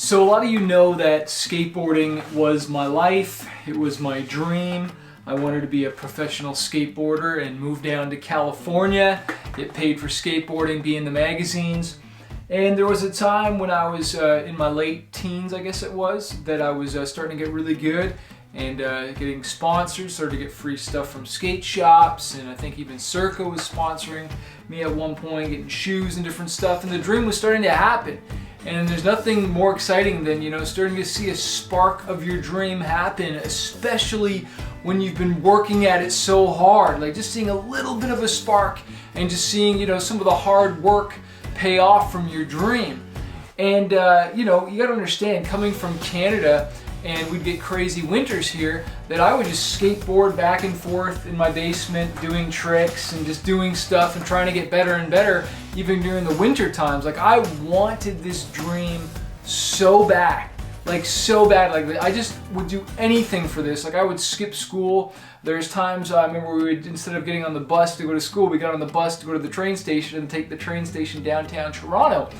So a lot of you know that skateboarding was my life. It was my dream. I wanted to be a professional skateboarder and move down to California, get paid for skateboarding, be in the magazines. And there was a time when I was in my late teens, I guess it was, that I was starting to get really good and getting sponsors, started to get free stuff from skate shops, and I think even Circa was sponsoring me at one point, getting shoes and different stuff, and the dream was starting to happen. And there's nothing more exciting than, starting to see a spark of your dream happen, especially when you've been working at it so hard. Like just seeing a little bit of a spark and just seeing, some of the hard work pay off from your dream. And, you got to understand, coming from Canada, and we'd get crazy winters here, that I would just skateboard back and forth in my basement doing tricks and just doing stuff and trying to get better and better even during the winter times. Like I wanted this dream so bad, like I just would do anything for this. Like I would skip school. There's times I remember we would, instead of getting on the bus to go to school, we got on the bus to go to the train station and take the train station downtown Toronto.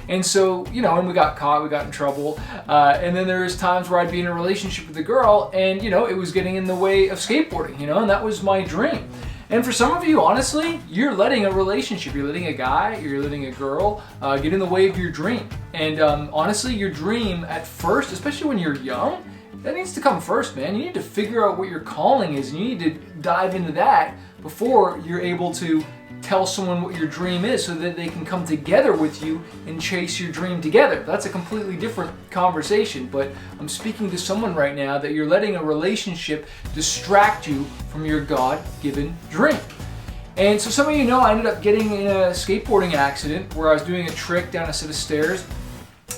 And so, and we got caught, we got in trouble. And then there was times where I'd be in a relationship with a girl and, it was getting in the way of skateboarding, and that was my dream. And for some of you, honestly, you're letting a relationship, you're letting a guy, you're letting a girl get in the way of your dream. And honestly, your dream at first, especially when you're young, that needs to come first, man. You need to figure out what your calling is, and you need to dive into that before you're able to tell someone what your dream is so that they can come together with you and chase your dream together. That's a completely different conversation, but I'm speaking to someone right now that you're letting a relationship distract you from your God-given dream. And so some of you know I ended up getting in a skateboarding accident where I was doing a trick down a set of stairs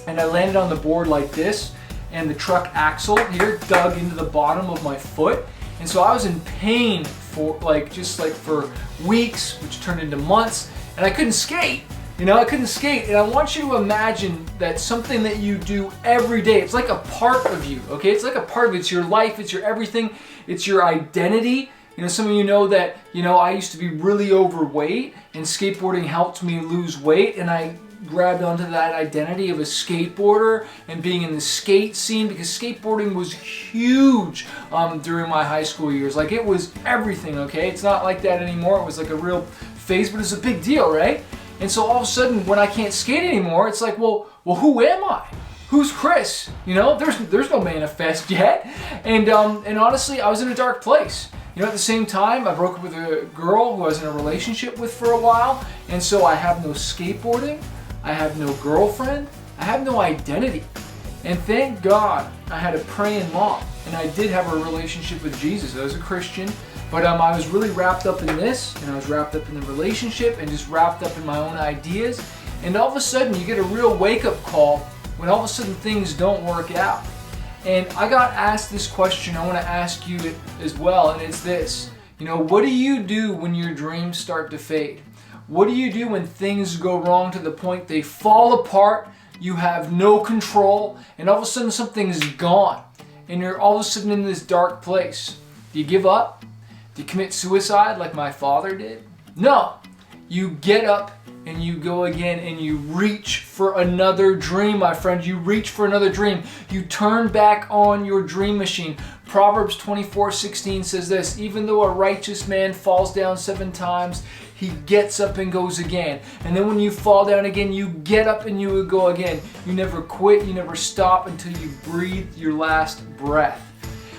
and I landed on the board like this, and the truck axle here dug into the bottom of my foot. And so I was in pain for for weeks, which turned into months, and I couldn't skate. I couldn't skate. And I want you to imagine that something that you do every day, it's like a part of you, okay? It's like a part of it. It's your life, it's your everything, it's your identity. Some of you know that, I used to be really overweight, and skateboarding helped me lose weight, and I grabbed onto that identity of a skateboarder and being in the skate scene, because skateboarding was huge during my high school years. Like it was everything, okay? It's not like that anymore. It was like a real phase, but it's a big deal, right? And so all of a sudden when I can't skate anymore, it's like, well, who am I? Who's Chris? There's no manifest yet. And honestly, I was in a dark place. At the same time, I broke up with a girl who I was in a relationship with for a while, and so I have no skateboarding, I have no girlfriend, I have no identity. And thank God I had a praying mom, and I did have a relationship with Jesus. I was a Christian, but I was really wrapped up in this, and I was wrapped up in the relationship, and just wrapped up in my own ideas. And all of a sudden, you get a real wake-up call when all of a sudden things don't work out. And I got asked this question, I want to ask you it as well, and it's this. What do you do when your dreams start to fade? What do you do when things go wrong to the point they fall apart, you have no control, and all of a sudden something's gone, and you're all of a sudden in this dark place? Do you give up? Do you commit suicide like my father did? No. You get up and you go again and you reach for another dream, my friend. You reach for another dream. You turn back on your dream machine. Proverbs 24:16 says this: even though a righteous man falls down 7 times, he gets up and goes again. And then when you fall down again, you get up and you go again. You never quit, you never stop until you breathe your last breath.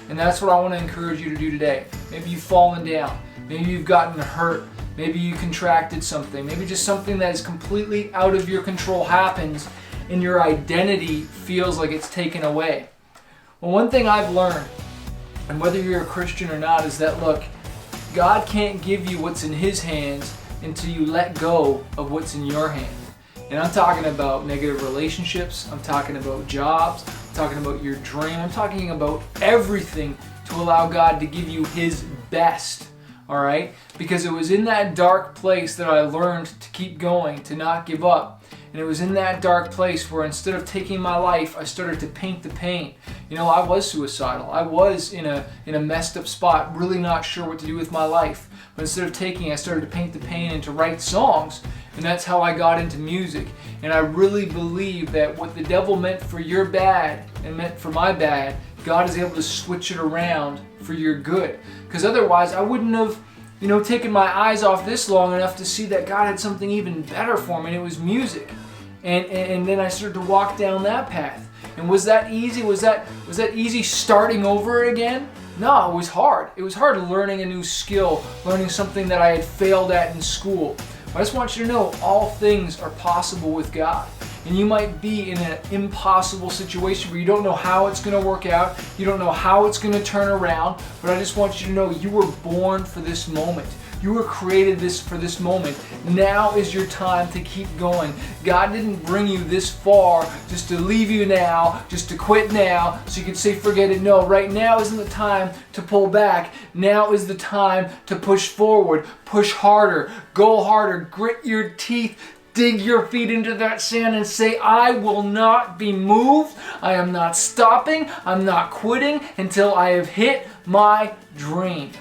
And that's what I want to encourage you to do today. Maybe you've fallen down. Maybe you've gotten hurt. Maybe you contracted something. Maybe just something that is completely out of your control happens and your identity feels like it's taken away. Well, one thing I've learned, and whether you're a Christian or not, is that, look, God can't give you what's in His hands until you let go of what's in your hand. And I'm talking about negative relationships. I'm talking about jobs. I'm talking about your dream. I'm talking about everything to allow God to give you His best. All right? Because it was in that dark place that I learned to keep going, to not give up. And it was in that dark place where instead of taking my life, I started to paint the pain. I was suicidal. I was in a messed up spot, really not sure what to do with my life. But instead of taking, I started to paint the pain and to write songs. And that's how I got into music. And I really believe that what the devil meant for your bad and meant for my bad, God is able to switch it around for your good. Because otherwise I wouldn't have, taken my eyes off this long enough to see that God had something even better for me, and it was music. And then I started to walk down that path. And was that easy? Was that easy starting over again? No, it was hard. It was hard learning a new skill, learning something that I had failed at in school. I just want you to know all things are possible with God. And you might be in an impossible situation where you don't know how it's going to work out, you don't know how it's going to turn around, but I just want you to know you were born for this moment. You were created for this moment. Now is your time to keep going. God didn't bring you this far just to leave you now, just to quit now, so you can say forget it. No, right now isn't the time to pull back. Now is the time to push forward, push harder, go harder, grit your teeth, dig your feet into that sand and say, I will not be moved. I am not stopping. I'm not quitting until I have hit my dream.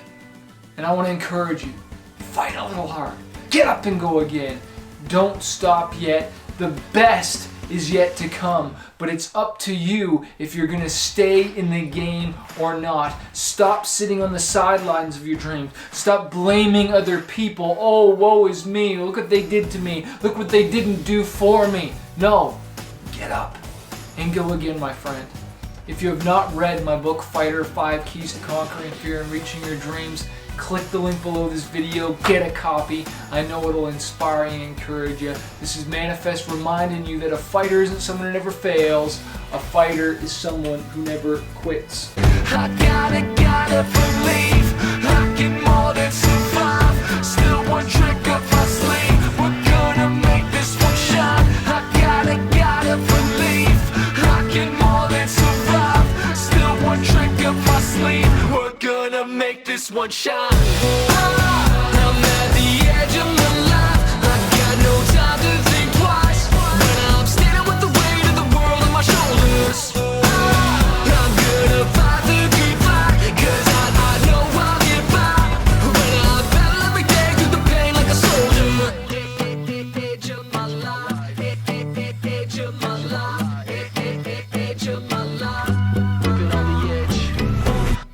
And I want to encourage you, fight a little hard. Get up and go again. Don't stop yet. The best is yet to come, but it's up to you if you're going to stay in the game or not. Stop sitting on the sidelines of your dreams. Stop blaming other people. Oh, woe is me. Look what they did to me. Look what they didn't do for me. No, get up and go again, my friend. If you have not read my book, Fighter: 5 Keys to Conquering Fear and Reaching Your Dreams, click the link below this video, get a copy. I know it'll inspire and encourage you. This is Manifest reminding you that a fighter isn't someone who never fails. A fighter is someone who never quits. I gotta believe I can more than survive. Still one trick up my sleeve. We're gonna make this one shine. I gotta believe I can more than survive. Still one trick up my sleeve. We're gonna make this one shine. I'm at the edge of my life. I got no time to think twice. When I'm standing with the weight of the world on my shoulders, I'm gonna fight the good fight, 'cause I know I'll get by. When I battle every day through the pain like a soldier. Edge of my life, edge of my life, edge of my life. Looking on the edge.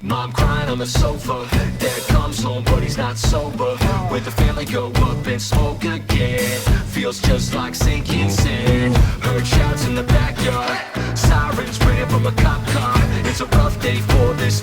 Mom crying on the sofa. Dad comes home but he's not sober. With the family go up and smoke again. Feels just like sinking sand. Heard shouts in the backyard. Sirens ringing from a cop car. It's a rough day for this